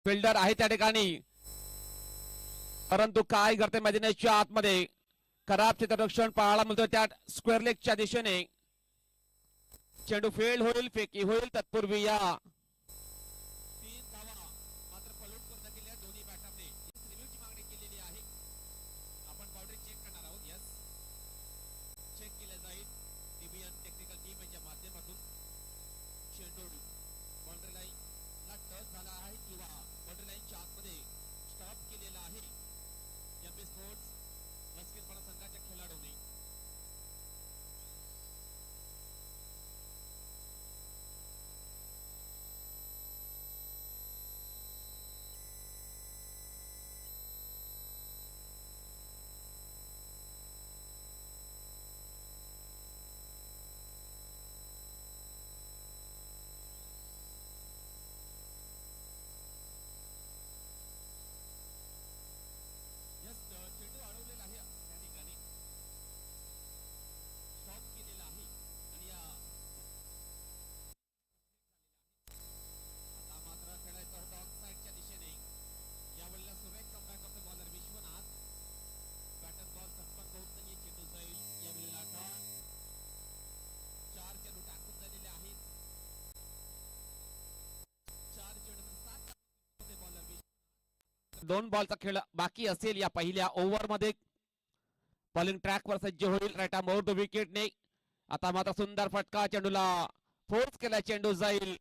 Fielder आहे त्या ठिकाणी, परंतु काय करते मैदानाच्या आतमध्ये खराब क्षेत्ररक्षण पाहायला मिळतं त्या स्क्वेअर लेगच्या दिशेने. चेंडू फेल होईल, फेकी होईल. तत्पूर्वी या 3 धावा मात्र पलट पूर्ण केल्या दोन्ही बॅटरने. रिव्ह्यूची मागणी केलेली आहे. आपण बाउंड्री चेक करणार आहोत. यस, चेक केले जाईल टीबीएन टेक्निकल टीम यांच्या माध्यमातून. चेंडू बाउंड्री लाईनला टच झाला आहे किंवा बाउंड्री लाईनच्या आतमध्ये स्टॉप केलेला आहे. एमबी स्पोर्ट्स मस्किनपणा संघाच्या खेळाडूंनी. चेंडू अडवलेला आहे त्या ठिकाणी, स्टॉप केलेला आहे आणि आता मात्र खेळायचा होता ऑन साइडच्या दिशेने. यावेळेला सुरेख कमबॅक करतो बॉलर विश्वनाथ. बॅटर बॉल संपर्क होत नाहीये. चेंडू जाईल यावेळेला 4 चेंडू टाकून झालेले आहेत. 4 चेंडू 7 बॉलर विश्वनाथ. 2 बॉलचा खेळ बाकी असेल या पहिल्या ओव्हरमध्ये. बॉलिंग ट्रॅकवर सज्ज होईल राईटा मोर टू विकेटने. आता मात्र सुंदर फटका, चेंडूला फोर्स केला. चेंडू जाईल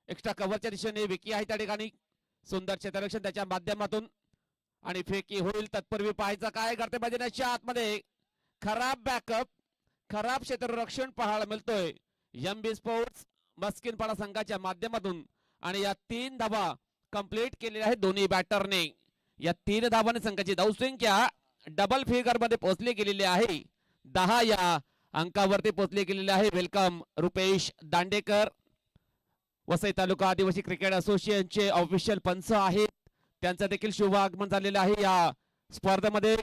एक्स्ट्रा कव्हरच्या दिशेने. विकी आहे त्या ठिकाणी. सुंदर क्षेत्ररक्षण त्याच्या माध्यमातून आणि फेकी होईल. तत्पूर्वी पाहायचं काय करते मैदानाच्या आतमध्ये. खराब बॅकअप, खराब क्षेत्ररक्षण पाहायला मिळतोय एमबी स्पोर्ट्स मस्किनपाडा संघाच्या माध्यमातून. आणि या 3 धावा कंप्लीट केलेल्या आहेत दोन्ही बॅटरने. या 3 धावांनी संघाची धावसंख्या डबल फिगर मध्ये पोहोचली गेलेली आहे. 10 या अंकावरती पोहोचली गेलेली आहे. वेलकम रुपेश दांडेकर, वसई तालुका आदिवासी क्रिकेट असोसिएशनचे ऑफिशियल पंच आहेत. त्यांचं देखील शुभ आगमन झालेलं आहे या स्पर्धेमध्ये.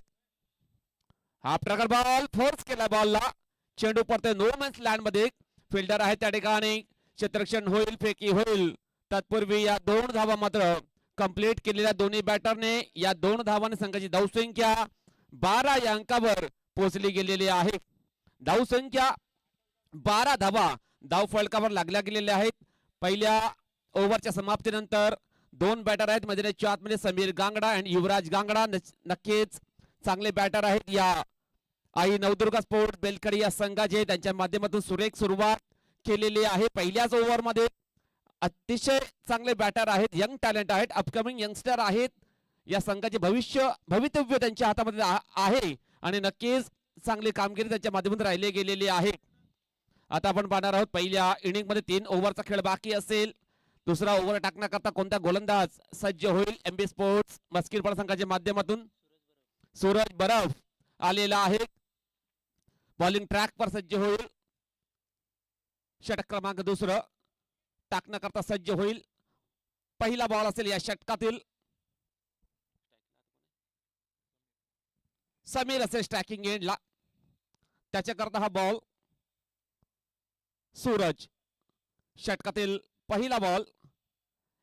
हा प्रकार बॉल फोर्स केला बॉलला. चेंडू पडतोय नो मॅन्स लँड मध्ये. फिल्डर आहे त्या ठिकाणी. क्षेत्ररक्षण होईल, फेकी होईल. तत्पूर्वी या 2 धावा मात्र कंप्लीट केलेल्या दोन्ही बॅटरने. या 2 धावांनी संघाची धावसंख्या 12 या अंकावर पोहोचली गेलेली आहे. धावसंख्या 12 धावा धाव फलकावर लागल्या गेलेल्या आहेत. पहिल्या ओव्हरच्या समाप्तीनंतर 2 बॅटर आहेत मैदानाच्या आतमध्ये. समीर गांगडा आणि युवराज गांगडा नक्कीच चांगले बॅटर आहेत. या आई नवदुर्गा स्पोर्ट बेलखडी या संघाचे त्यांच्या माध्यमातून सुरेख सुरुवात केलेली आहे. पहिल्याच ओव्हरमध्ये अतिशय चांगले बॅटर आहेत, यंग टॅलेंट आहेत, अपकमिंग यंगस्टर आहेत. या संघाचे भवितव्य त्यांच्या हातामध्ये आहे आणि नक्कीच चांगली कामगिरी त्यांच्या माध्यमातून राहिली गेलेली आहे. आता आपण पाहणार आहोत पहिल्या इनिंग मध्ये 3 ओव्हरचा खेळ बाकी असेल. दुसरा ओव्हर टाकण्याकरता कोणता गोलंदाज सज्ज होईल एमबी स्पोर्ट्स मस्किनपाडा संघाच्या माध्यमातून. सूरज बरफ आलेला आहे. बॉलिंग ट्रॅकवर सज्ज होईल. षटक क्रमांक 2 टाकण्याकरता सज्ज होईल. पहिला बॉल असेल या षटकातील. समीर असेल स्ट्रायकिंग एंडला. त्याच्याकरता हा बॉल. सूरज षटकातील पहिला बॉल.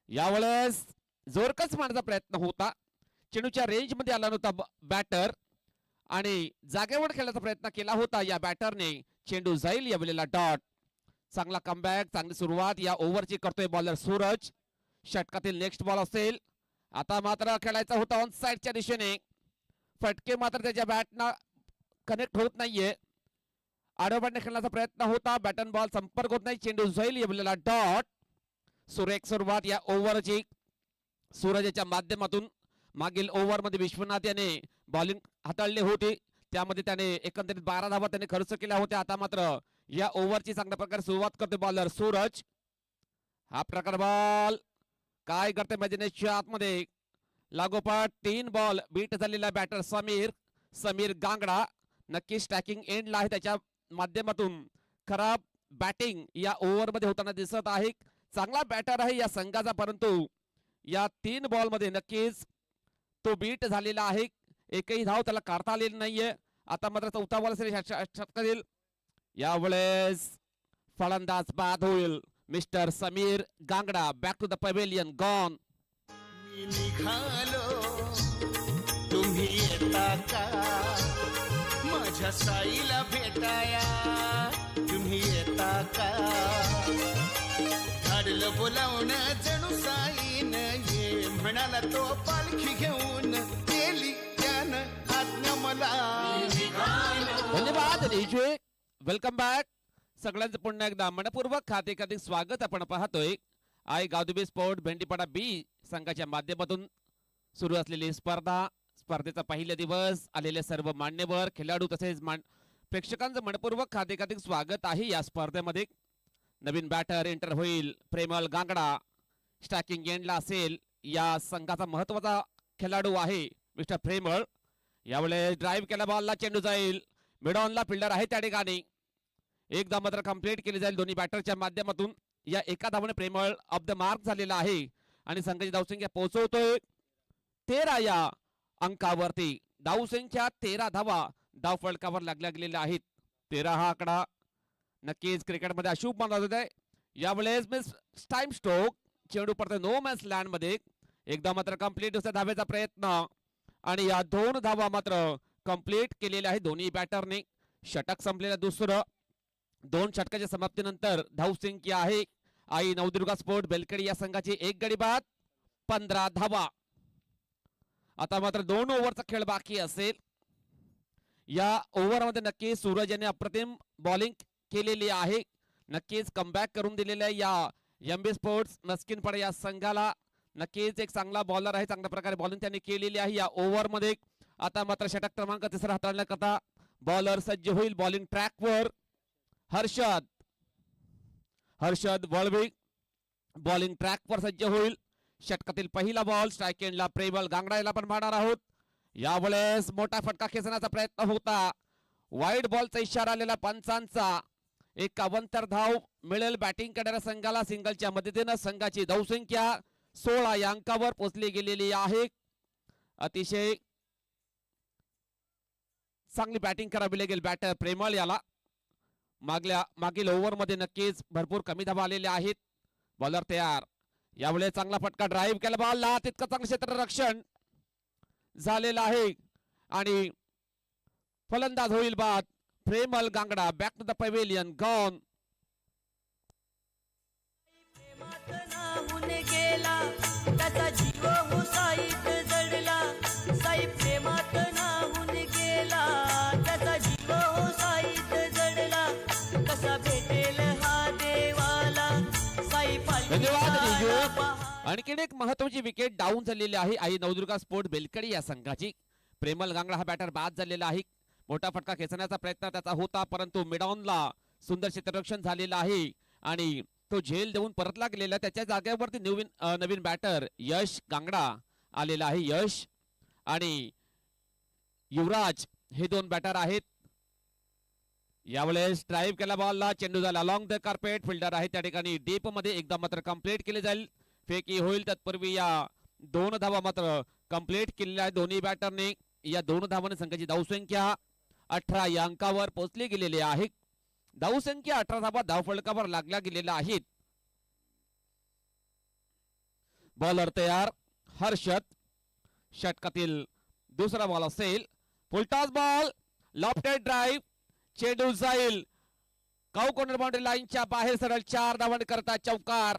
यावेळेस जोरकस मारण्याचा प्रयत्न होता. चेंडूच्या रेंज मध्ये आला नव्हता बॅटर आणि जागेवर खेळण्याचा प्रयत्न केला होता या बॅटरने. चेंडू जाईल यावेळेला डॉट. चांगला कमबॅक, चांगली सुरुवात या ओव्हरची करतोय बॉलर सूरज. षटकातील नेक्स्ट बॉल असेल. आता मात्र खेळायचा होता ऑन साइडच्या दिशेने. फटके मात्र त्याच्या बॅटना कनेक्ट होत नाहीये. आडोबाने खेळण्याचा प्रयत्न होता. बॅटन बॉल संपर्क होत नाही. चेंडू जाईल यावेळेला डॉट. सुरेख सुरुवात या ओव्हरची सूरजच्या माध्यमातून. मागील ओव्हरमध्ये विश्वनाथ याने बॉलिंग हाताळली होती, त्यामध्ये त्याने एकंदरीत 12 धावा त्याने खर्च केल्या होत्या. आता मात्र या ओव्हरची चांगल्या प्रकारे सुरुवात करते बॉलर सूरज. हा प्रकार बॉल काय करते मैदानाच्या आतमध्ये. लागोपाठ 3 बॉल बीट झालेला बॅटर समीर गांगडा नक्की स्ट्रायकिंग एंडला आहे. त्याच्या माध्यमातून खराब बॅटिंग या ओव्हरमध्ये होताना दिसत आहे. चांगला बॅटर आहे या संघाचा, परंतु या 3 बॉल मध्ये नक्कीच तो बीट झालेला आहे. एकही धाव त्याला काढता आलेली नाहीये. आता मात्र 4था बॉल असेल षटकातील. यावेळेस फलंदाज बाद होईल mister Sameer Gangda. Back to the pavilion gone. निघालो तुम्ही येता का माझ्या साईला भेटाया तुम्ही येता का धाडलं बोलावणं जणू साईन ये म्हणाला तो पालखी घेऊन गेली त्यानं आज्ञा मला धन्यवाद डीजे. Welcome back. सगळ्यांचं पुन्हा एकदा मनपूर्वक खाते स्वागत आपण पाहतोय आय गावदेवी स्पोर्ट भेंडीपाडा बी संघाच्या माध्यमातून सुरू असलेली स्पर्धेचा पहिला दिवस. आलेले सर्व मान्यवर खेळाडू तसेच प्रेक्षकांचं मनपूर्वक खाते स्वागत आहे. या स्पर्धेमध्ये नवीन बॅटर एंटर होईल प्रेमल गांगडा. स्टॅकिंग एंडला असेल या संघाचा महत्वाचा खेळाडू आहे मिस्टर प्रेमळ. यावेळेस ड्राईव्ह केला बॉलला चेंडू जाईल मिडॉनला फिल्डर आहे त्या ठिकाणी. एकदा मात्र कंप्लीट केली जाईल दोन्ही बॅटरच्या माध्यमातून. या एका धावाने प्रेमळ ऑफ द मार्क झालेला आहे आणि संघाची धावसंख्या पोहोचवतोय 13 या अंकावरती. धावसंख्या 13 धावा धाव फलकावर लागल्या गेलेल्या आहेत. 13 हा आकडा नक्कीच क्रिकेटमध्ये अशुभ मानला जात आहे. यावेळेस मिस टाइम स्ट्रोक चेंडू पडतो नो मॅन्स लँड मध्ये. एकदा मात्र कंप्लीट दुसऱ्या धावेचा प्रयत्न आणि या 2 धावा मात्र कंप्लीट केलेल्या आहेत दोन्ही बॅटरने. षटक संपलेलं दुसरं. 2 षटकाच्या समाप्तीनंतर धावसंख्या आहे आई नवदुर्गा स्पोर्ट बेलखेडी या संघाची 1 गडी बाद 15 धावा. आता मात्र 2 ओव्हरचा खेळ बाकी असेल. या ओव्हरमध्ये नक्की सूरज यांनी अप्रतिम बॉलिंग केलेली आहे. नक्कीच कमबॅक करून दिलेल्या या एमबी स्पोर्ट्स नस्किनपाडा या संघाला नक्कीच एक चांगला बॉलर आहे. चांगल्या प्रकारे बॉलिंग त्यांनी केलेली आहे या ओव्हरमध्ये. आता मात्र षटक क्रमांक 3 हाताळण्याकरता बॉलर सज्ज होईल बॉलिंग ट्रॅकवर. हर्षद वळवी बॉलिंग ट्रॅकवर सज्ज होईल. षटकातील पहिला बॉल स्ट्राईक एंडला प्रेमल गांगडा याला पण पाहणार आहोत. यावेळेस मोठा फटका खेचण्याचा प्रयत्न होता. वाईड बॉलचा इशारा आलेला पंचांचा. 51 धाव मिळेल बॅटिंग करणाऱ्या संघाला. सिंगलच्या मदतीनं संघाची धावसंख्या 16 या अंकावर पोहोचली गेलेली आहे. अतिशय चांगली बॅटिंग करावी लागेल बॅटर प्रेमळ याला. मागील ओव्हर मध्ये नक्कीच भरपूर कमी धावा आलेल्या आहेत. बॉलर तयार. यावेळेस चांगला फटका ड्राईव्ह केला बॉलला तितकं चांगलं क्षेत्ररक्षण झालेलं आहे आणि फलंदाज होईल बाद Premal Gangda. Back to the pavilion gone. गेला त्याचा जीव हुसाईत जडला साई प्रेमात नाहून गेला त्याचा जीव हुसाईत जडला कसा भेटेल हा देवाला साई धन्यवाद. आणखीन एक महत्वाची विकेट डाऊन झालेली आहे आई नवदुर्गा स्पोर्ट बेलखेडी या संघाची. प्रेमल गांगडा हा बॅटर बाद झालेला आहे. मोठा फटका खेचण्याचा प्रयत्न त्याचा होता परंतु मिडॉनला सुंदर क्षेत्ररक्षण झालेलं आहे आणि तो झेल देऊन परतला गेलेला. त्याच्या जागेवरती नवीन बॅटर यश गांगडा आलेला आहे. यश आणि युवराज हे 2 बॅटर आहेत. यावेळेस ड्राईव्ह केला बॉलला चेंडू झाला अलॉंग द कार्पेट. फिल्डर आहे त्या ठिकाणी डीप मध्ये. एकदा मात्र कंप्लीट केले जाईल. फेकी होईल तत्पूर्वी या 2 धावा मात्र कंप्लीट केलेल्या आहेत दोन्ही बॅटरने. या 2 धावांनी संघाची धावसंख्या 18 या अंकावर पोहोचली गेलेली आहे. धावसंख्या 18 धावा धावफलकावर लागल्या गेलेल्या आहेत. बॉलर तयार हर्षद. षटकातील दुसरा बॉल असेल. फुलटॉस बॉल लॉफ्टेड ड्राईव्ह चेंडू जाईल काऊ कॉर्नर बाउंड्री लाईनच्या बाहेर सरळ 4 धावांनी करता चौकार.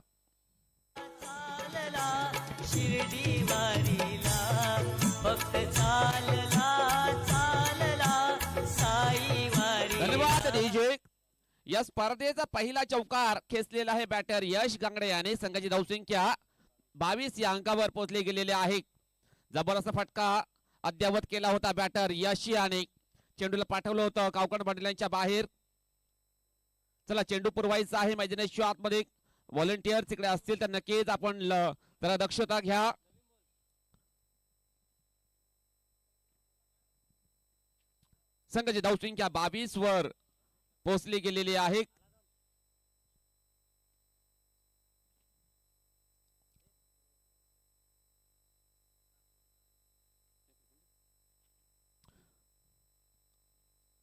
शिर्डी वारीला फक्त चालला साई वारी. धन्यवाद डीजे. या स्पर्धेचा पहिला चौकार खेचलेला आहे बॅटर यश गांगडे याने. संघाची धावसंख्या 22 या अंकावर पोहोचले गेलेले आहे. जबरदस्त फटका अद्यावत केला होता बॅटर यश याने. चेंडूला पाठवलं होतं काउकण बाउंड्रीच्या बाहेर. चला चेंडू पुरवायचा आहे मैदानाच्या आतमध्ये. व्हॉलंटियर्स इकडे असतील तर नक्कीच आपण जरा दक्षता घ्या. संघाची धावसंख्या 22 वर पोहोचली गेलेली आहे.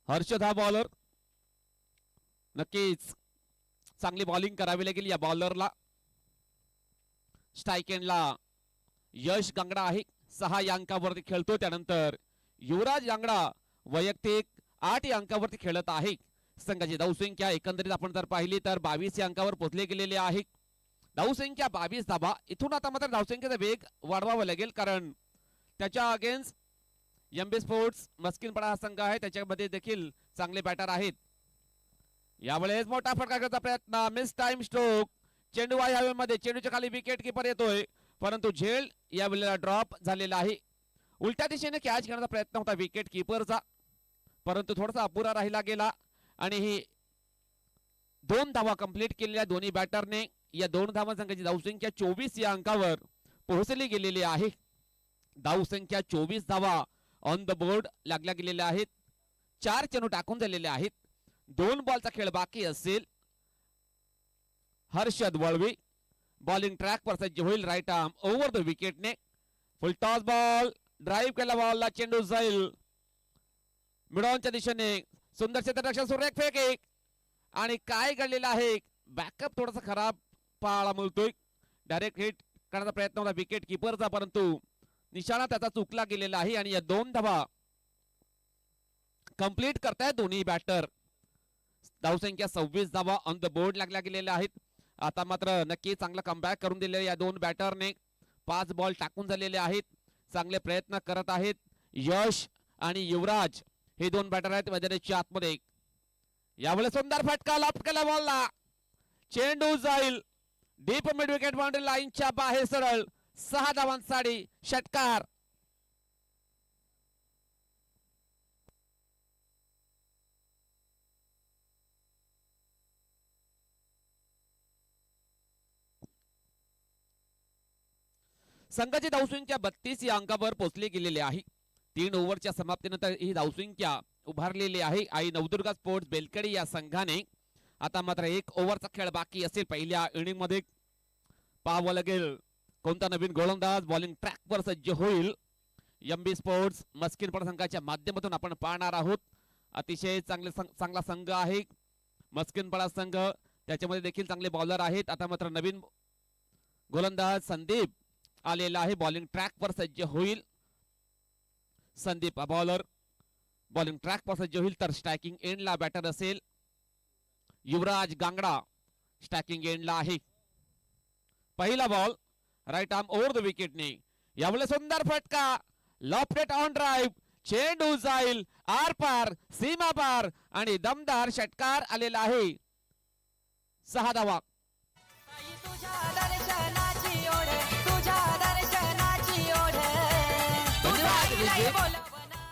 हर्षद हा बॉलर. नक्कीच चांगली बॉलिंग करावी लागेल या बॉलरला. स्ट्राईक एंडला यश गांगडा आहे 6 या अंकावरती खेळतो. त्यानंतर युवराज गांगडा वैयक्तिक 8 या अंकावरती खेळत आहे. संघाची धावसंख्या एकंदरीत आपण जर पाहिली तर 22 या अंकावर पोहोचले गेलेले आहे. धावसंख्या 22 धावा. इथून आता मात्र धावसंख्येचा वेग वाढवावा लागेल, कारण त्याच्या अगेन्स्ट एमबी स्पोर्ट्स मस्किनपाडा हा संघ आहे, त्याच्यामध्ये देखील चांगले बॅटर आहेत. यावेळेस मोठा फटका करण्याचा प्रयत्न, मिस टाइम स्ट्रोक. चेंडू आहे हवेमध्ये, चेंडूच्या खाली विकेट किपर येतोय, परंतु झेल यावेळेला ड्रॉप झालेला आहे. उलट्या दिशेने कॅच घेण्याचा प्रयत्न होता विकेट किपरचा, परंतु थोडासा अपुरा राहिला गेला आणि ही 2 धावा कंप्लीट केलेल्या दोन्ही बॅटरने. या 2 धावा संघाची धावसंख्या 24 या अंकावर पोहोचली गेलेली आहे. धावसंख्या 24 धावा ऑन द बोर्ड लागल्या गेलेल्या आहेत. 4 चेंडू टाकून झालेले आहेत. 2 बॉलचा खेळ बाकी असेल. हर्षद वळवी बॉलिंग ट्रॅक वर सज्ज होईल. राईट आर्म ओव्हर द विकेटने. फुल टॉस बॉल, ड्राईव्ह केला बॉलला, चेंडू जाईल मिडॉनच्या दिशेने. सुंदर क्षेत्ररक्षण, सुरेख फेक एक, आणि काय घडलेलं आहे, बॅकअप थोडासा खराब पाहायला मिळतोय. डायरेक्ट हिट करण्याचा प्रयत्न होता विकेट किपरचा, परंतु निशाणा त्याचा चुकला गेलेला आहे आणि या 2 धावा कंप्लीट करतायत दोन्ही बॅटर. धावसंख्या 26 धावा ऑन द बोर्ड लागल्या गेलेल्या आहेत. आता मात्र नक्की चांगला कमबॅक करून दिले या 2 बॅटरने. 5 बॉल टाकून झालेले आहेत. चांगले प्रयत्न करत आहेत यश आणि युवराज, हे 2 बॅटर आहेत मैदानाच्या आतमध्ये. यावेळेस सुंदर फटका, लॉफ्ट केला बॉलला, चेंडू जाईल डीप मिड विकेट बाउंड्री लाईनच्या बाहेर सरळ. 6 धावांसाठी षटकार. संघाची धावसंख्या 32 या अंकावर पोहोचली गेलेली आहे. 3 ओव्हरच्या समाप्तीनंतर ही धावसंख्या उभारलेली आहे. आई नवदुर्गा स्पोर्ट्स बेलकडी या संघाने. आता मात्र 1 ओव्हरचा खेळ बाकी असेल. पहिल्या इनिंग मध्ये पाहावं लागेल कोणता नवीन गोलंदाज बॉलिंग ट्रॅक वर सज्ज होईल. एमबी स्पोर्ट्स मस्किनपाडा संघाच्या माध्यमातून आपण पाहणार आहोत. अतिशय चांगला संघ आहे मस्किनपाडा संघ, त्याच्यामध्ये देखील चांगले बॉलर आहेत. आता मात्र नवीन गोलंदाज संदीप आलेला आहे, बॉलिंग ट्रॅक वर सज्ज होईल. संदीप हा बॉलर बॉलिंग ट्रॅक वर सज्ज होईल. तर स्ट्रायकिंग एंडला बॅटर असेल युवराज गांगडा, स्ट्रायकिंग एंडला आहे. पहिला ball right arm over the विकेटने. यावेळेस सुंदर फटका, लॉफ्टेड ऑन ड्राईव्ह, चेंडू जाईल आर पार, सीमा पार, आणि दमदार षटकार आलेला आहे. 6 धावा.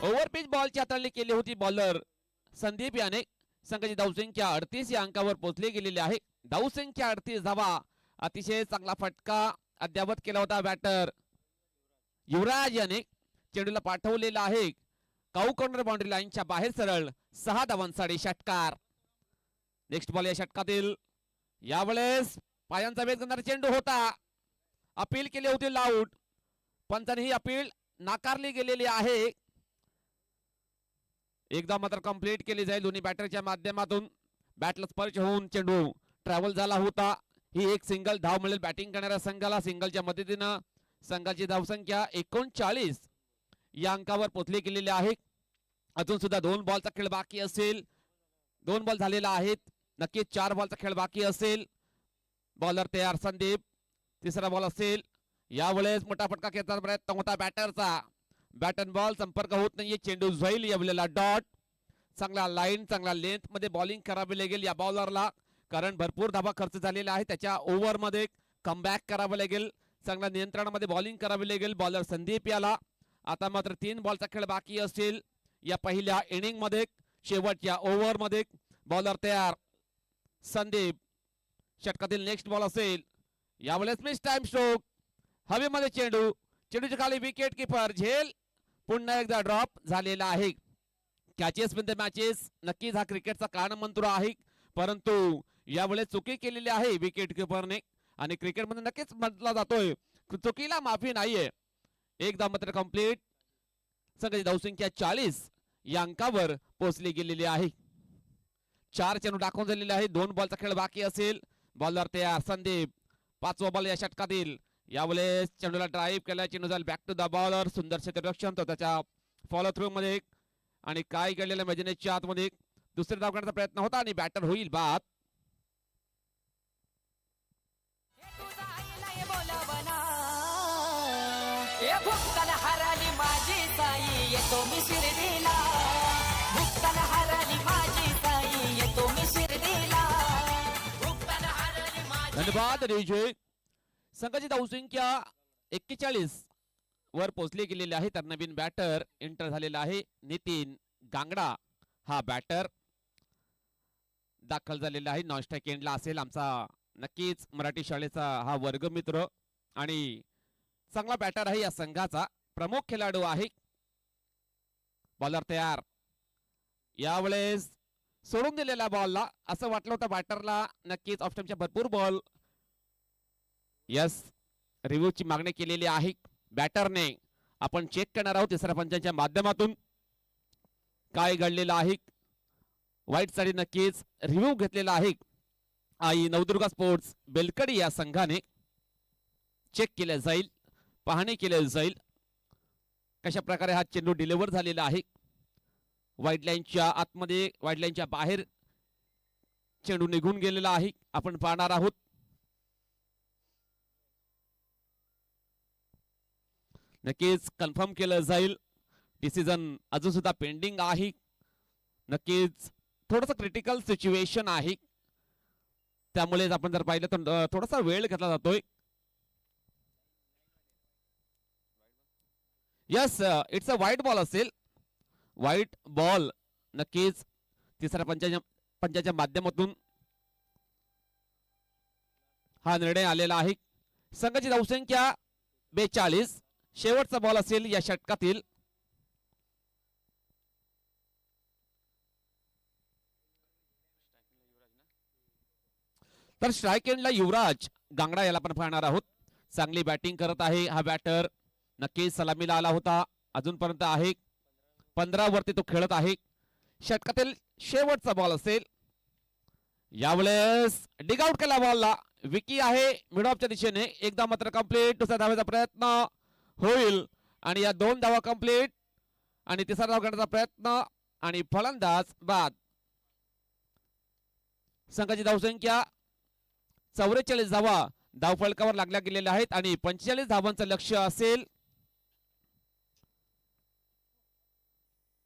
ओव्हर पिच बॉलची हाताळणी केली होती बॉलर संदीप याने. संघाची धावसंख्या 38 या अंकावर पोहोचली गेलेली आहे. धावसंख्या 38 धावा. अतिशय चांगला फटका अद्यावत केला होता बॅटर युवराज याने. चेंडूला पाठवलेला आहे काऊ कॉर्नर बाउंड्री लाईनच्या बाहेर सरळ. 6 धावांसाठी षटकार. नेक्स्ट बॉल या षटकातील. यावेळेस पायांचा वेग करणारा चेंडू होता, अपील केली होती लाऊड, पंचाने ही अपील नाकारली गेलेली आहे. एकदा मात्र कंप्लीट केली जाईल दोन्ही बॅटरच्या माध्यमातून. बॅटला स्पर्श होऊन चेंडू ट्रॅव्हल झाला होता. ही एक सिंगल धाव मिळेल बॅटिंग करणाऱ्या संघाला. सिंगलच्या मदतीनं संघाची धावसंख्या 39 या अंकावर पोहोचली गेलेली आहे. अजून सुद्धा 2 बॉलचा खेळ बाकी असेल. 2 बॉल झालेला आहेत. नक्कीच 4 बॉलचा खेळ बाकी असेल. बॉलर तयार संदीप. तिसरा बॉल असेल. यावेळेस मोठा फटका घेण्याचा प्रयत्न होता बॅटरचा. बॅट अँड बॉल संपर्क होत नाहीये. चेंडू जाईल यावेळेला डॉट. चांगला लाईन, चांगला लेंथ मध्ये बॉलिंग करावी लागेल या बॉलरला, कारण भरपूर धावा खर्च झालेला आहे. त्याच्या ओव्हर मध्ये कमबॅक करावं लागेल. चांगल्या नियंत्रणामध्ये बॉलिंग करावी लागेल बॉलर संदीप याला. आता मात्र 3 बॉलचा खेळ बाकी असेल या पहिल्या इनिंग मध्ये. शेवटच्या ओव्हर मध्ये बॉलर तयार संदीप. षटकातील नेक्स्ट बॉल असेल. यावेळेस मिस टाइम स्ट्रोक, हवेमध्ये चेंडू, चेंडूच्या खाली विकेट किपर झेल पुन्हा एकदा ड्रॉप झालेला आहे. कॅचेस विन द मॅचेस नक्कीच हा क्रिकेटचा कानमंत्र आहे, परंतु यावेळेस चुकी केलेली आहे विकेट किपरने आणि क्रिकेटमध्ये नक्कीच म्हटला जातोय चुकीला माफी नाहीये. एकदा मात्र कंप्लीट. संघाची धावसंख्या 40 या अंकावर पोहोचली गेलेली आहे. 4 चेंडू टाकून झालेले आहे. 2 बॉलचा खेळ बाकी असेल. बॉलर तयार संदीप. 5वा बॉल या षटकातील. यावेळेस चेंडूला ड्राईव्ह केला, चेंडू जाईल बॅक टू द बॉलर. सुंदर क्षेत्ररक्षण तो त्याच्या फॉलो थ्रू मध्ये. आणि काय घडलेलं मैदानाच्या आतमध्ये दुसरे धाव करण्याचा प्रयत्न होता आणि बॅटर होईल बाद. भुक्कल हरली माझी साई येतो मी शिर्डीला. भुक्कल हरली माझी साई येतो मी शिर्डीला. भुक्कल हरली माझी. धन्यवाद विजय. संघाची धावसंख्या 41 वर पोहोचली गेलेली आहे. तर नवीन बॅटर एंटर झालेला आहे. नितीन गांगडा हा बॅटर दाखल झालेला आहे. नॉन स्ट्राईक एंडला असेल आमचा नक्कीच मराठी शाळेचा हा वर्गमित्र आणि चांगला बॅटर आहे. या संघाचा प्रमुख खेळाडू आहे. बॉलर तयार. यावेळेस सोडून दिलेल्या बॉलला असं वाटलं होतं बॅटरला नक्कीच ऑफ स्टंपच्या भरपूर बॉल. यस, रिव्ह्यूची मागणी केलेली आहे बॅटरने. आपण चेक करणार आहोत तिसऱ्या पंचांच्या माध्यमातून काय घडलेलं आहे. वाईट साठी नक्कीच रिव्ह्यू घेतलेला आहे. आई नवदुर्गा स्पोर्ट्स बेलकडी या संघाने चेक केले जाईल, पाहणी केली जाईल कशा प्रकारे हा चेंडू डिलिव्हर झालेला आहे. वाईट लाईनच्या आतमध्ये, वाईट लाईनच्या बाहेर चेंडू निघून गेलेला आहे. आपण पाहणार आहोत. नक्कीच कन्फर्म केलं जाईल. डिसिजन अजून सुद्धा पेंडिंग आहे. नक्कीच थोडस क्रिटिकल सिच्युएशन आहे, त्यामुळे आपण जर पाहिलं तर थोडासा वेळ घेतला जातोय. Yes, it's a white ball असेल. व्हाईट बॉल नक्कीच तिसऱ्या पंचाच्या माध्यमातून हा निर्णय आलेला आहे. संघाची धावसंख्या 42. शेवटचा बॉल असेल या षटकातील. तर स्ट्राईक एंडला युवराज गांगडा याला पण पाहणार आहोत. चांगली बॅटिंग करत आहे हा बॅटर. नक्कीच सलामीला आला होता, अजूनपर्यंत आहे 15 वरती तो खेळत आहे. षटकातील शेवटचा बॉल असेल. यावेळेस डिग आउट केला बॉलला. विकी आहे मिड ऑफच्या दिशेने. एकदा मात्र कंप्लीट. दुसऱ्या धावेचा प्रयत्न होईल आणि या 2 धावा कंप्लीट आणि तिसरा धाव घेण्याचा प्रयत्न आणि फलंदाज बाद. संघाची धावसंख्या 44 धावा धावफलकावर लागल्या गेलेल्या आहेत आणि 45 धावांचं लक्ष असेल.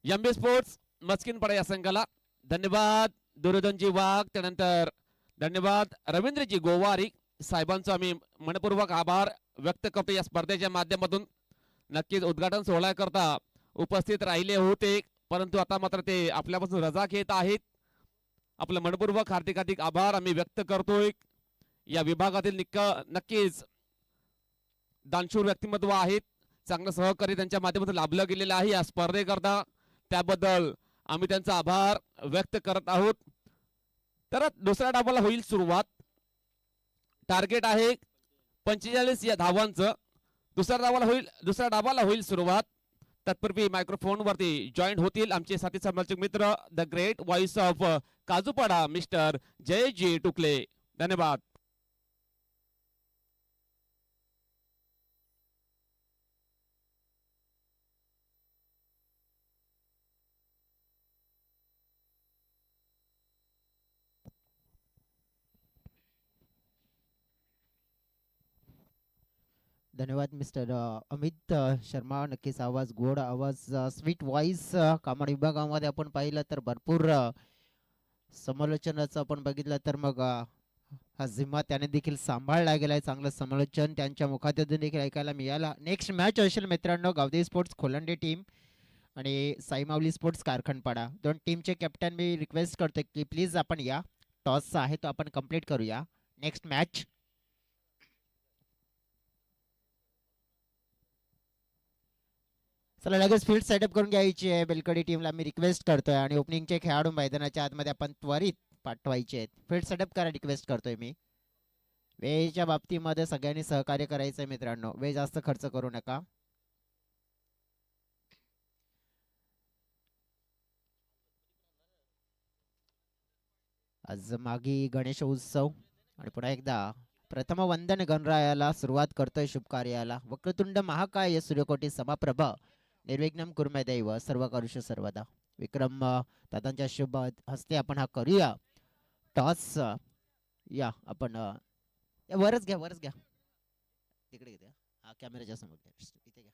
एमबी स्पोर्ट्स मस्किनपाडा या संघाला. धन्यवाद दुर्योधनजी वाघ, त्यानंतर धन्यवाद रवींद्रजी गोवारी साहेबांचा आम्ही मनपूर्वक आभार व्यक्त करतो या स्पर्धेच्या माध्यमातून. नक्कीच उद्घाटन सोहळ्याकरता उपस्थित राहिले होते, परंतु आता मात्र ते आपल्यापासून रजा घेत आहेत. आपलं मनपूर्वक हार्दिक हार्दिक आभार आम्ही व्यक्त करतोय. या विभागातील नक्कीच दानशूर व्यक्तिमत्व आहेत. चांगलं सहकार्य त्यांच्या माध्यमातून लाभलं गेलेलं आहे या स्पर्धेकरता. त्याबद्दल आम्ही त्यांचा आभार व्यक्त करत आहोत. तर दुसऱ्या डावाला होईल सुरुवात. टार्गेट आहे 45 या धावांचं. दुसऱ्या डावाला होईल सुरुवात. तत्पूर्वी मायक्रोफोन वरती जॉईन होतील आमचे साथी समालोचक मित्र the great voice of Kajupada mister Jayji Tukle. धन्यवाद. धन्यवाद मिस्टर अमित शर्मा. नक्कीच आवाज, गोड आवाज, स्वीट व्हॉइस. कामाड विभागामध्ये आपण पाहिलं तर भरपूर समालोचनाचं आपण बघितलं तर मग हा जिम्मा त्याने देखील सांभाळला गेलाय. चांगलं समालोचन त्यांच्या मुखातून देखील ऐकायला मिळाला. नेक्स्ट मॅच असेल मित्रांनो गावदेवी स्पोर्ट्स खोलंडे टीम आणि साईमावली स्पोर्ट्स कारखानपाडा. 2 टीमचे कॅप्टन मी रिक्वेस्ट करतो की प्लीज आपण या टॉसचा आहे तो आपण कंप्लीट करूया. नेक्स्ट मॅच चला लगेच फील्ड सेटअप करून घ्यायची आहे. बेलकडी टीमला मी रिक्वेस्ट करतोय आणि ओपनिंगचे खेळाडू मैदानाच्या आतमध्ये आपण त्वरित पाठवायचे आहेत. फील्ड सेटअप करा रिक्वेस्ट करतोय मी. वेळेच्या बाबतीमध्ये सगळ्यांनी सहकार्य करायचं आहे मित्रांनो. वेळ जास्त खर्च करू नका. आज मागी गणेश उत्सव आणि पुन्हा एकदा प्रथम वंदन गणरायाला सुरुवात करतोय शुभ कार्याला. वक्रतुंड महाकाय सूर्यकोटी समप्रभ निर्विघ्नम कुर्मे दैव सर्व करुष सर्वदा. विक्रम दादांच्या शुभ हस्ते आपण हा करूया टॉस. या आपण वरच घ्या तिकडे घ्या. हा कॅमेराच्या समोर घ्या, इथे घ्या.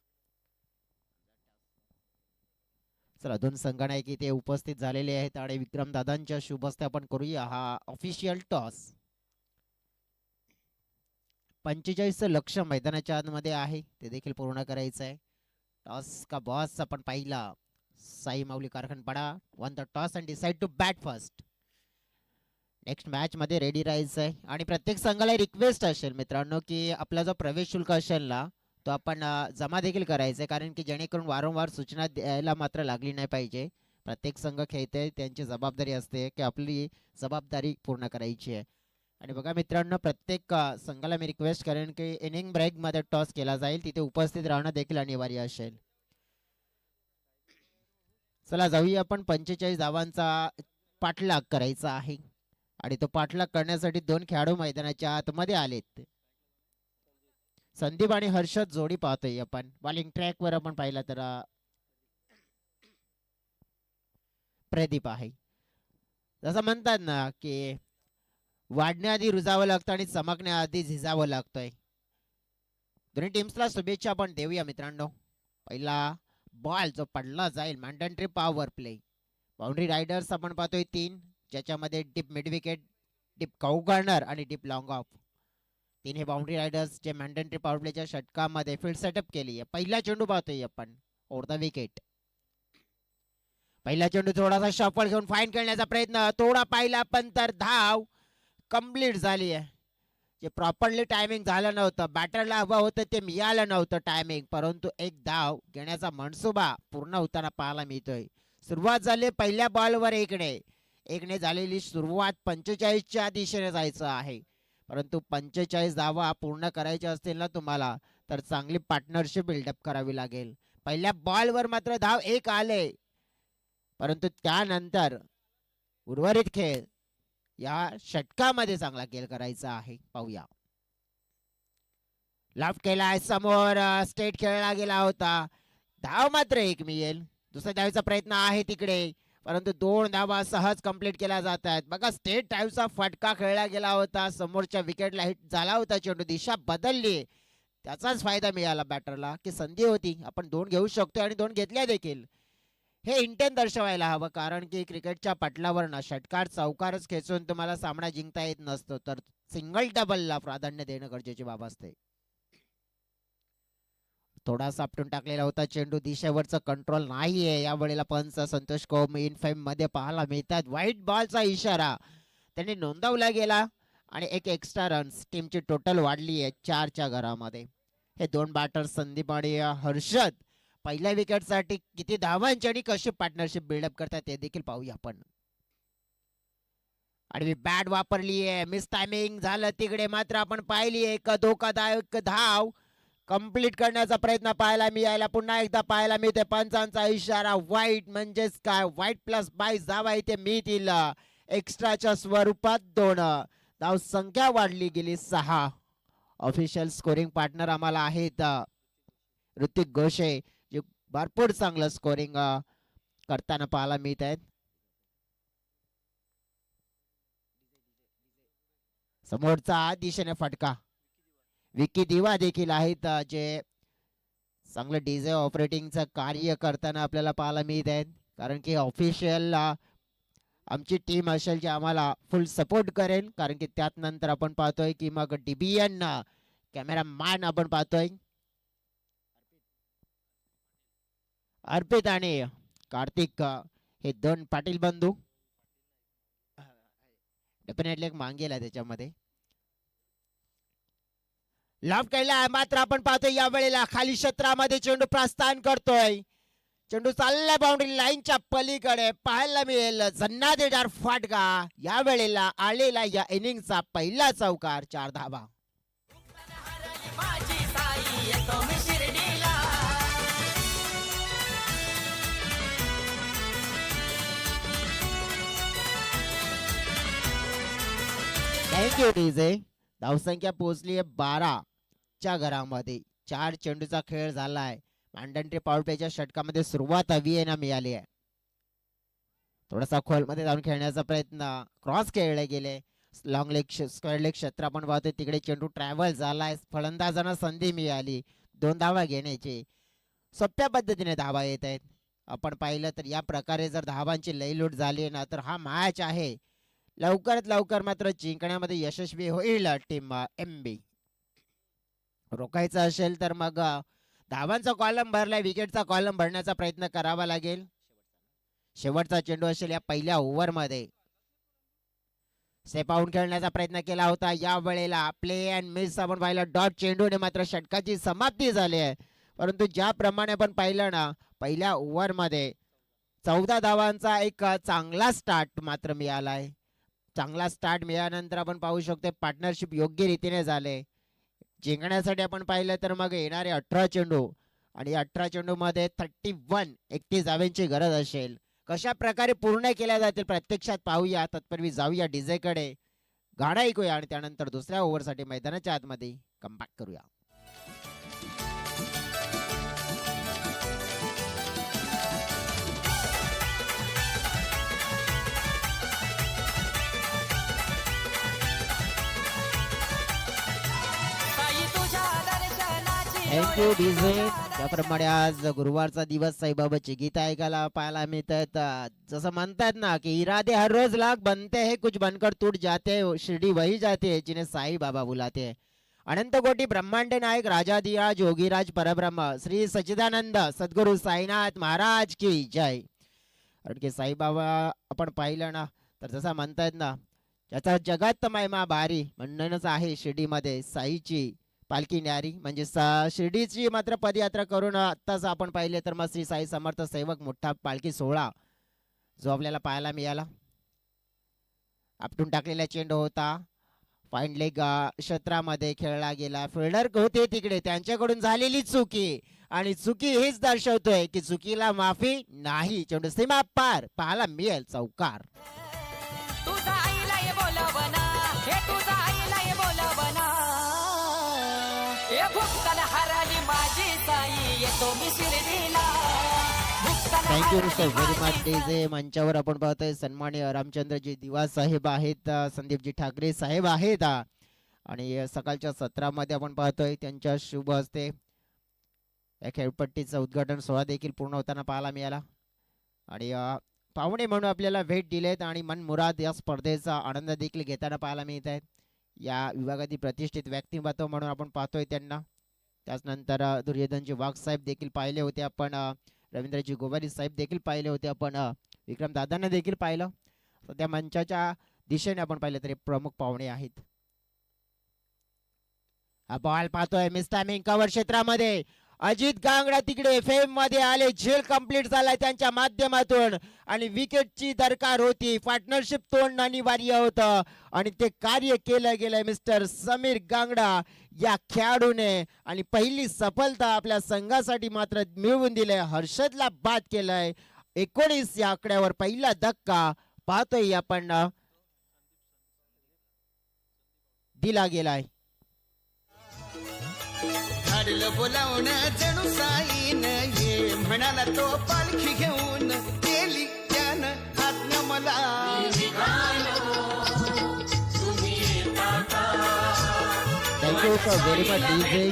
चला दोन संघनायक इथे उपस्थित झालेले आहेत आणि विक्रम दादांच्या शुभ हस्ते आपण करूया हा ऑफिशियल टॉस. 45 लक्ष मैदानाच्या आतमध्ये आहे, ते देखील पूर्ण करायचं आहे. टॉस का बॉस आपण पाहिला. Sai Mauli Karkhanpada won the toss and decide to bat first. Next match मध्ये रेडी राहायचं आहे आणि प्रत्येक संघाला रिक्वेस्ट असेल मित्रांनो की आपला जो प्रवेश शुल्क असेल ना तो आपण जमा देखील करायचा आहे, कारण की जेणेकरून वारंवार सूचना द्यायला मात्र लागली नाही पाहिजे. प्रत्येक संघ खेळते त्यांची जबाबदारी असते की आपली जबाबदारी पूर्ण करायची आहे. आणि बघा मित्रांनो प्रत्येक संघाला मी रिक्वेस्ट करेन की इनिंग ब्रेक मध्ये टॉस केला जाईल, तिथे उपस्थित राहणं देखील अनिवार्य असेल. चला जाऊया आपण. 45 धावांचा पाठलाग करायचा आहे आणि तो पाठलाग करण्यासाठी दोन खेळाडू मैदानाच्या आतमध्ये आलेत. संदीप आणि हर्षद जोडी पाहतोय आपण. बॉलिंग ट्रॅक वर आपण पाहिला तर प्रदीप आहे. जसं म्हणतात ना की वाढण्याआधी रुजावं लागतं आणि चमकण्याआधी झिजावं लागतंय. दोन्ही टीम्सला शुभेच्छा आपण देऊया मित्रांनो. पहिला बॉल जो पडला जाईल mandatory power play. Boundary riders आपण पाहतोय 3, ज्याच्यामध्ये डिप मिड विकेट, डिप काऊ कॉर्नर आणि डिप लॉंग ऑफ. 3 हे बाउंड्री रायडर्स जे मॅन्डेटरी पॉवर प्लेच्या षटकामध्ये फील्ड सेटअप केली आहे. पहिला चेंडू पाहतोय आपण ओव्हर द विकेट. पहिला चेंडू थोडासा शॉपल घेऊन फाईन करण्याचा प्रयत्न, थोडा पाहिला पण तर धाव कंप्लीट झाली आहे. जे प्रॉपरली टायमिंग झालं नव्हतं, बॅटरला हवं होतं ते मिळालं नव्हतं टायमिंग, परंतु एक धाव घेण्याचा मनसुबा पूर्ण होताना पाहायला मिळतोय. सुरुवात झाली पहिल्या बॉलवर एकने झालेली सुरुवात 45च्या दिशेने जायचं आहे, परंतु 45 धावा पूर्ण करायच्या असतील ना तुम्हाला तर चांगली पार्टनरशिप बिल्डअप करावी लागेल. पहिल्या बॉलवर मात्र धाव 1 आले, परंतु त्यानंतर उर्वरित खेळ या षटकामध्ये चांगला खेळ करायचा आहे. पाहूया. लेफ्ट केलाय समोर, स्टेट खेळला गेला होता. धाव मात्र 1 मिळेल. दुसऱ्या धावेचा प्रयत्न आहे तिकडे, परंतु 2 धावा सहज कंप्लीट केल्या जात आहेत. बघा स्टेट ड्राईव्हचा फटका खेळला गेला होता, समोरच्या विकेटला हिट झाला होता चेंडू, दिशा बदलली, त्याचाच फायदा मिळाला बॅटरला की संधी होती आपण 2 घेऊ शकतो आणि 2 घेतल्या देखील. हे इंटेंट दर्शवायला हवं, कारण की क्रिकेटच्या पटलावर ना षटकार चौकारच खेचून तुम्हाला सामना जिंकता येत नसतो, तर सिंगल डबलला प्राधान्य देणं गरजेची बाब असते. थोडासा आपटून टाकलेला होता चेंडू, दिशेवरचं कंट्रोल नाहीये यावेळेला. पंच संतोष कोम इन फेम मध्ये पाहायला मिळतात. व्हाईट बॉलचा इशारा त्यांनी नोंदवला गेला आणि एक एक्स्ट्रा रन्स टीमची टोटल वाढली आहे 4च्या घरामध्ये. हे 2 बॅटर संदीप आणि हर्षद पहिल्या विकेट साठी किती धावांची आणि कशी पार्टनरशिप बिल्डअप करतात ते देखील पाहूया आपण. आणि बॅट वापरली आहे, मिस टायमिंग झालं तिकडे, मात्र आपण पाहिली एक धोकादायक धाव कंप्लीट करण्याचा प्रयत्न पाहायला मिळाला. पुन्हा एकदा पाहायला मिळते पंचांचा इशारा. व्हाईट म्हणजेच काय, व्हाईट प्लस 22 धावा इथे मिळतील एक्स्ट्राच्या स्वरूपात. 2 धाव संख्या वाढली गेली 6. ऑफिशियल स्कोरिंग पार्टनर आम्हाला आहेत ऋतिक घोषे, जे भरपूर चांगलं स्कोरिंग करताना पाहायला मिळत आहेत. समोरचा दिशेने फटका विकी दिवा देखील आहेत, जे चांगलं डीजे ऑपरेटिंगचं कार्य करताना आपल्याला पाहायला मिळत आहेत. कारण की ऑफिशियल आमची टीम असेल जे आम्हाला फुल सपोर्ट करेल, कारण की त्यात नंतर आपण पाहतोय की मग डीबीएन कॅमेरा मॅन आपण पाहतोय अर्पित आणि कार्तिक, हे 2 पाटील बंधू. डेफिनेटली एक मागेल आहे त्याच्यामध्ये. लेफ्ट केला मात्र आपण पाहतोय या वेळेला खाली क्षेत्रामध्ये चेंडू प्रस्थान करतोय. चेंडू चाललाय बाउंड्री लाईनच्या पलीकडे, पाहायला मिळेल जन्नादेदार फाटका. या वेळेला आलेला या इनिंगचा पहिला चौकार, 4 धावा. माझी साई येतो मी शिर्डीला. Thank you DJ. धावसंख्या पोहोचली आहे 12च्या घरामध्ये. 4 चेंडूचा खेळ झालाय. मॅन्डेटरी पॉवर प्लेच्या षटकामध्ये सुरुवात हवी आहे ना मिळाली आहे. थोडासा खोलमध्ये जाऊन खेळण्याचा प्रयत्न, क्रॉस खेळले गेले. लॉंग लेग स्क्वेअर लेग क्षेत्र आपण पाहतोय तिकडे चेंडू ट्रॅव्हल झालाय. फलंदाजांना संधी मिळाली 2 धावा घेण्याची. सोप्या पद्धतीने धावा येत आहेत. आपण पाहिलं तर या प्रकारे जर धावांची लयलूट झाली ना तर हा मॅच आहे लवकरात लवकर मात्र जिंकण्यामध्ये यशस्वी होईल टीम MB. रोखायचं असेल तर मग धावांचा कॉलम भरलाय, विकेटचा कॉलम भरण्याचा प्रयत्न करावा लागेल. शेवटचा चेंडू असेल या पहिल्या ओव्हरमध्ये. सेपावून खेळण्याचा प्रयत्न केला होता, या वेळेला प्ले अँड मिस आपण पाहिलं. डॉट चेंडूने मात्र षटकाची समाप्ती झाली आहे. परंतु ज्याप्रमाणे आपण पाहिलं ना पहिल्या ओव्हरमध्ये 14 धावांचा एक चांगला स्टार्ट मात्र मिळालाय. चांगला स्टार्ट मिळाल्यानंतर आपण पाहू शकतो पार्टनरशिप योग्य रीतीने झाले. जिंकण्यासाठी आपण पाहिलं तर मग येणारे 18 चेंडू आणि 18 चेंडू मध्ये 31 धावांची गरज असेल. कशा प्रकारे पूर्ण केल्या जातील प्रत्यक्षात पाहूया. तत्पूर्वी जाऊया डीजे कडे, गाणं ऐकूया आणि त्यानंतर दुसऱ्या ओव्हरसाठी मैदानाच्या आतमध्ये कमबॅक करूया. साई तुझ्या दर्शनाची थँक्यू डीजे. त्याप्रमाणे आज गुरुवारचा दिवस साईबाबाची गीत ऐकायला पाहायला मिळतात. जसं म्हणतात ना की इरादे हर रोज लाख बनते हैं, कुछ बनकर टूट जाते हैं, शिरडी वही जाते हैं जिन्हें साई बाबा बुलाते हैं. अनंत कोटी ब्रह्मांड नायक राजाधिराज योगीराज परब्रह्म श्री सच्चिदानंद सद्गुरु साईनाथ महाराज की जय. कारण की साईबाबा आपण पाहिलं ना तर जसं म्हणतात ना ज्याचा जगात महिमा भारी म्हणूनच आहे शिर्डीमध्ये साईची पालखी न्यारी. म्हणजे शिर्डीची मात्र पदयात्रा करून आत्ताच आपण पाहिले तर मग श्री साई समर्थ सेवक मोठा पालखी सोहळा जो आपल्याला पाहायला मिळाला. आपटून टाकलेला चेंडू होता, फाईन लेग क्षेत्रामध्ये खेळला गेला. फिल्डर होते तिकडे, त्यांच्याकडून झालेली चुकी आणि चुकी हेच दर्शवतोय की चुकीला माफी नाही. चेंडू सीमा पार पाहायला मिळेल चौकार. तुझा आईला ये बोलवना, हे तुझा आईला ये बोलवना. हे भुक्कल हरली माझी साई, येतो मी शिर्डीला. भुक्कल थँक्यू हरली सर व्हेरी मच माझी डीजे. मंचावर आपण पाहतोय सन्माननीय रामचंद्रजी दिवा साहेब आहेत, संदीपजी ठाकरे साहेब आहेत आणि सकाळच्या सत्रामध्ये आपण पाहतोय त्यांच्या शुभ हस्ते या खेळपट्टीचं उद्घाटन सोहळा देखील पूर्ण होताना पाहायला मिळाला. आणि पाहुणे म्हणून आपल्याला भेट दिलेत आणि मनमुराद या स्पर्धेचा आनंद देखील घेताना पाहायला मिळत आहेत. या विभागातील प्रतिष्ठित व्यक्तिमत्व म्हणून आपण पाहतोय त्यांना. त्याचनंतर दुर्योधनजी वाघ साहेब देखील पाहिले होते आपण, रवींद्रजी गोवारी साहेब देखील पाहिले होते आपण, विक्रम दादांना देखील पाहिलं. तर त्या मंचाच्या दिशेने आपण पाहिलं तरी प्रमुख पाहुणे आहेत. हा बॉल पाहतोय मिस टायमिंग कव्हर क्षेत्रामध्ये. अजित गांगडा तिकडे फेम मध्ये आले, झेल कंप्लीट झालाय त्यांच्या माध्यमातून आणि विकेटची दरकार होती. पार्टनरशिप तोडणं अनिवार्य होतं आणि ते कार्य केलं गेलंय मिस्टर समीर गांगडा या खेळाडूने आणि पहिली सफलता आपल्या संघासाठी मात्र मिळवून दिले. हर्षदला बाद केलंय. 19 या आकड्यावर पहिला धक्का पाहतोय आपण दिला गेलाय. धाडलं बोलावणं जणू साईनं, ये म्हणाला तो पालखी घेऊन. केली त्यानं आज्ञा मला. Thank you sir very much DJ.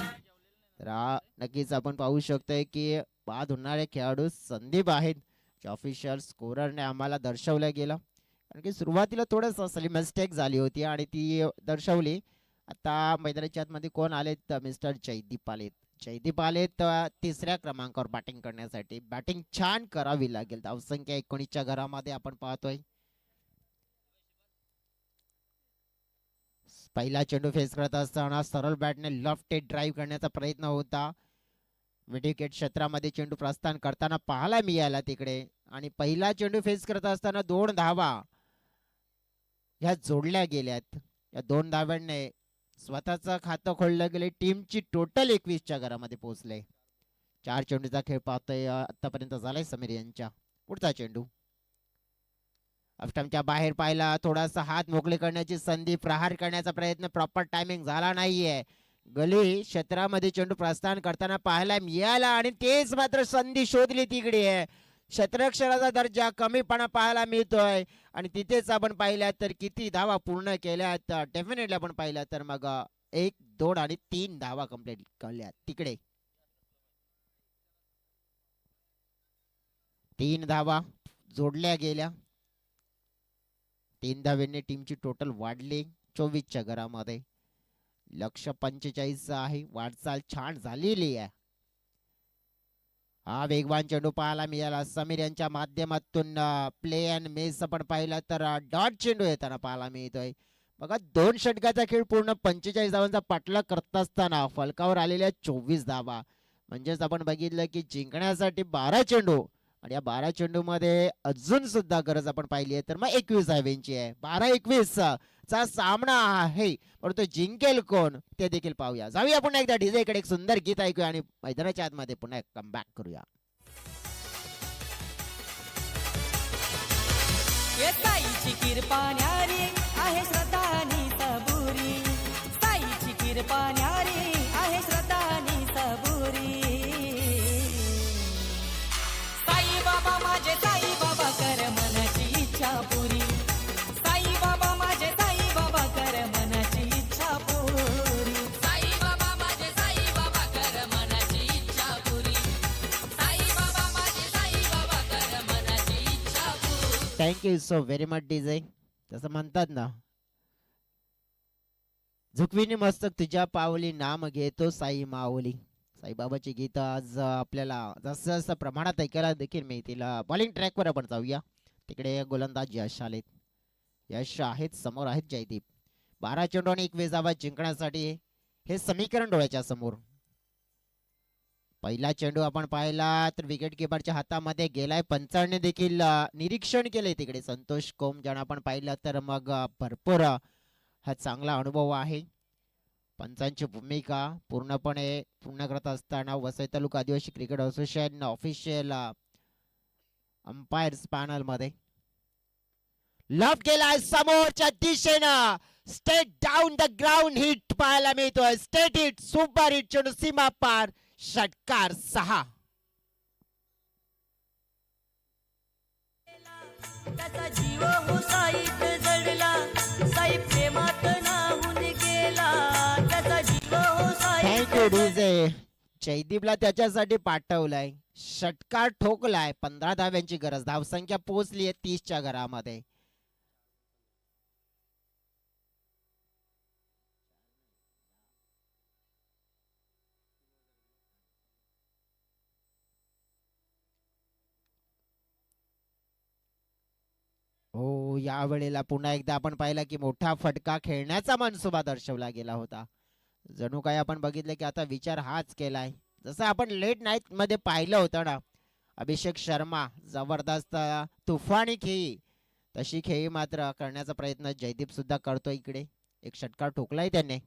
नक्कीच आपण पाहू शकतोय की बाद होणारे खेळाडू संदीप आहेत. ऑफिशियल स्कोररने आम्हाला दर्शवलं गेलं कारण की सुरुवातीला थोडंसं असली मिस्टेक झाली होती आणि ती दर्शवली. आता मैदानाच्या आतमध्ये कोण आलेत? मिस्टर जयदीप आलेत. जयदीप आलेत तिसऱ्या क्रमांकावर बॅटिंग करण्यासाठी. बॅटिंग छान करावी लागेल. धावसंख्या 19च्या घरामध्ये आपण पाहतोय. पहिला चेंडू फेस करत असताना सरळ बॅटने लेफ्ट ड्राईव्ह करण्याचा प्रयत्न होता. विकेट क्षेत्रामध्ये चेंडू प्रस्थान करताना पाहायला मिळाला तिकडे आणि पहिला चेंडू फेस करत असताना 2 धावा ह्या जोडल्या गेल्यात. या 2 धाव्यांनी स्वतःचं खातं खोललं गेले. टीमची टोटल 21च्या घरामध्ये पोहोचले. 4 चेंडूचा खेळ पाहतोय आतापर्यंत झालाय समीर यांच्या. पुढचा चेंडू ऑफस्टंपच्या बाहेर पाहिला, थोडासा हात मोकळे करण्याची संधी, प्रहार करण्याचा प्रयत्न, प्रॉपर टायमिंग झाला नाहीये. गली क्षेत्रामध्ये चेंडू प्रस्थान करताना पाहायला मिळाला आणि तेच मात्र संधी शोधली तिकडे आहे. क्षेत्ररक्षणाचा दर्जा कमीपणा पाहायला मिळतोय आणि तिथेच आपण पाहिल्या तर किती धावा पूर्ण केल्यात. डेफिनेटली आपण पाहिलं तर मग 1, 2 आणि 3 धावा कंप्लीट केल्यात तिकडे. 3 धावा जोडल्या गेल्या. 3 धावेने टीमची टोटल वाढली 24च्या घरामध्ये. लक्ष 45 आहे. वाटचाल छान झालेली आहे. हा वेगवान चेंडू पाहायला मिळाला समीर यांच्या माध्यमातून. प्ले अँड मेस आपण पाहिला तर डॉट चेंडू येताना पाहायला मिळतोय. बघा 2 षटकाचा खेळ पूर्ण 45 धावांचा पाठलाग करत असताना फलकावर आलेल्या 24 धावा. म्हणजेच आपण बघितलं की जिंकण्यासाठी 12 चेंडू आणि या 12 चेंडू मध्ये अजून सुद्धा गरज आपण पाहिली आहे तर मग 21 धावांची आहे. 12-21 चा सामना आहे. परंतु जिंकेल कोण ते देखील पाहूया. जाऊया पुन्हा एकदा डीजे कडे, एक सुंदर गीत ऐकूया आणि मैदानाच्या आतमध्ये पुन्हा कमबॅक करूया. साईची कृपा न्यारी आहे श्रद्धा आणि सबुरी. साईची कृपा न्यारी आहे श्रद्धा आणि सबुरी. साई बाबा माझे साई बाबा कर मनाची इच्छा पुरी. साई बाबा माझे साई बाबा कर मनाची इच्छा पुरी. साई बाबा माझे साई बाबा कर मनाची इच्छा पुरी. साई बाबा माझे साई बाबा कर मनाची इच्छा पुरी. Thank you so very much DJ. तसं म्हणतात ना, झुकविनी मस्तक तुझ्या पावली, नाम घेतो साई माऊली. साईबाबाची गीत आज आपल्याला जसं जसं प्रमाणात ऐकायला देखील मिळतील. बॉलिंग ट्रॅकवर आपण जाऊया. तिकडे गोलंदाज यश आलेत. यश आहेत, समोर आहेत जयदीप. 12 चेंडू आणि 21 धावा जिंकण्यासाठी हे समीकरण डोळ्याच्या समोर. पहिला चेंडू आपण पाहिला तर विकेट किपरच्या हातामध्ये गेलाय. पंचांनी देखील निरीक्षण केले तिकडे. संतोष कोम ज्यांना आपण पाहिलं तर मग भरपूर हा चांगला अनुभव आहे. पंचांची भूमिका पूर्णपणे पूर्ण करत असताना वसई तालुका आदिवासी cricket association official umpires panel मध्ये लॉब केलाय समोरच्या दिशेनं. State down the ground hit पाहायला मिळतोय. स्टेट हिट, सुपर हिट, चेंडू सीमा पार, षटकार 6. त्याचा जीव हो साईत जडला, साई प्रेमात नाहून गेला. त्याचा जीव हो साईत थँक्यू डीजे. जयदीपला त्याच्यासाठी पाठवलाय. षटकार ठोकलाय. 15 धाव्यांची गरज. धावसंख्या पोहोचली आहे 30च्या घरामध्ये. हो, या वेळेला पुन्हा एकदा आपण पाहिला की मोठा फटका खेळण्याचा मनसुबा दर्शवला गेला होता. जणू काय आपण बघितलं की आता विचार हाच केलाय. जसं आपण लेट नाईट मध्ये पाहिलं होतं ना, अभिषेक शर्मा जबरदस्त तुफानी खेळी, तशी खेळी मात्र करण्याचा प्रयत्न जयदीप सुद्धा करतोय. इकडे एक षटकार ठोकलाय त्याने.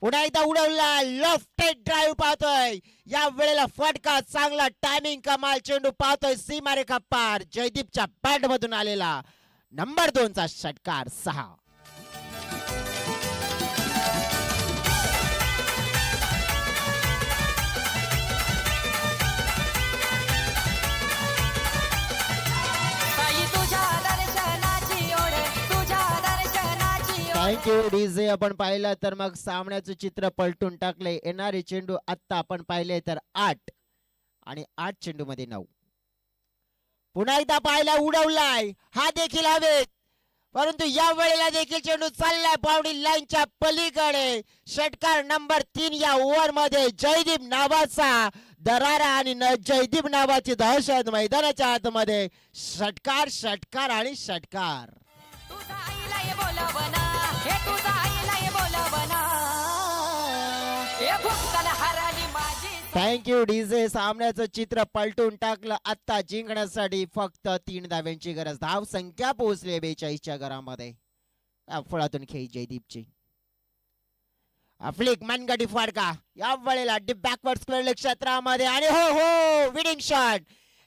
पुन्हा एकदा उडवला. लेफ्ट ड्राईव्ह पाहतोय. या वेळेला फटका चांगला, टायमिंग कमाल, चेंडू पाहतोय सीमारेखा पार. जयदीपच्या बॅट मधून आलेला नंबर 2 चा षटकार 6. साई तुझ्या दर्शनाची ओढ, तुझ्या दर्शनाची ओढ. Thank you DJ. आपण पाहिलं तर मग सामन्याचं चित्र पलटून टाकले. येणारे चेंडू आता आपण पाहिले तर 8 आणि 8 चेंडू मध्ये 9. पुन्हा एकदा पाहिला, उडवलाय. हा देखील हवेत, परंतु या वेळेला देखील चेंडू चाललाय बाउंड्री लाईनच्या पलीकडे. षटकार नंबर 3 या ओव्हर मध्ये. जयदीप नावाचा दरारा आणि जयदीप नावाची दहशत मैदानाच्या आतमध्ये. षटकार, षटकार आणि षटकार. तुझा आईला ये बोलवना, हे तुझा आईला ये बोलवना. हे भुक्कल हरली माझी. Thank you DJ. सामन्याचं चित्र पलटून टाकलं. आता जिंकण्यासाठी फक्त 3 धाव्यांची गरज. धाव संख्या पोहोचली 42च्या घरामध्ये. फळातून खेळी जयदीपची. फ्लिक मनगटी फडका. या वेळेला डीप बॅकवर्ड स्क्वेअर क्षेत्रामध्ये आणि हो हो विनिंग शॉट.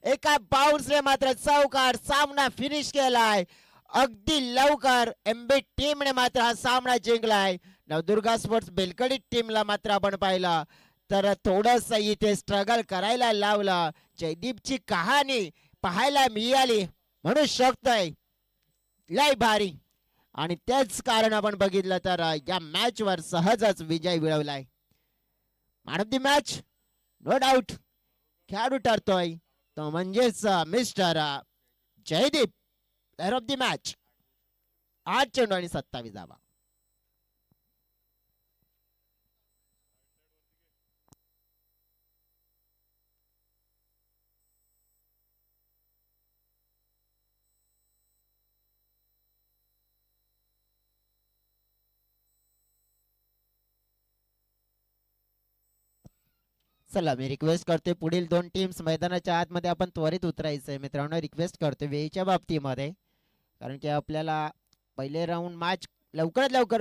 एका बाउन्सने मात्र चौकार सामना फिनिश केलाय. अगदी लवकर एमबी टीमने मात्र हा सामना जिंकलाय. नवदुर्गा स्पोर्ट्स बेलकडी टीमला मात्र आपण पाहिलं तर थोडस इथे स्ट्रगल करायला लावलं. जयदीपची कहाणी पाहायला मिळाली म्हणू शकतोय लय भारी. आणि तेच कारण आपण बघितलं तर या मॅच वर सहजच विजय मिळवलाय. Man of the match no doubt खेळाडू ठरतोय तो म्हणजेच mister Jaydeep. Player of the match 8 चेंडू आणि 27 धावा. चला मी रिक्वेस्ट करते पुढील 2 टीम्स मैदानाच्या आतमध्ये आपण त्वरित उतरायचंय मित्रांनो. रिक्वेस्ट करते वेळेच्या बाबतीमध्ये कारण की आपल्याला पहिले राऊंड मॅच लवकरात लवकर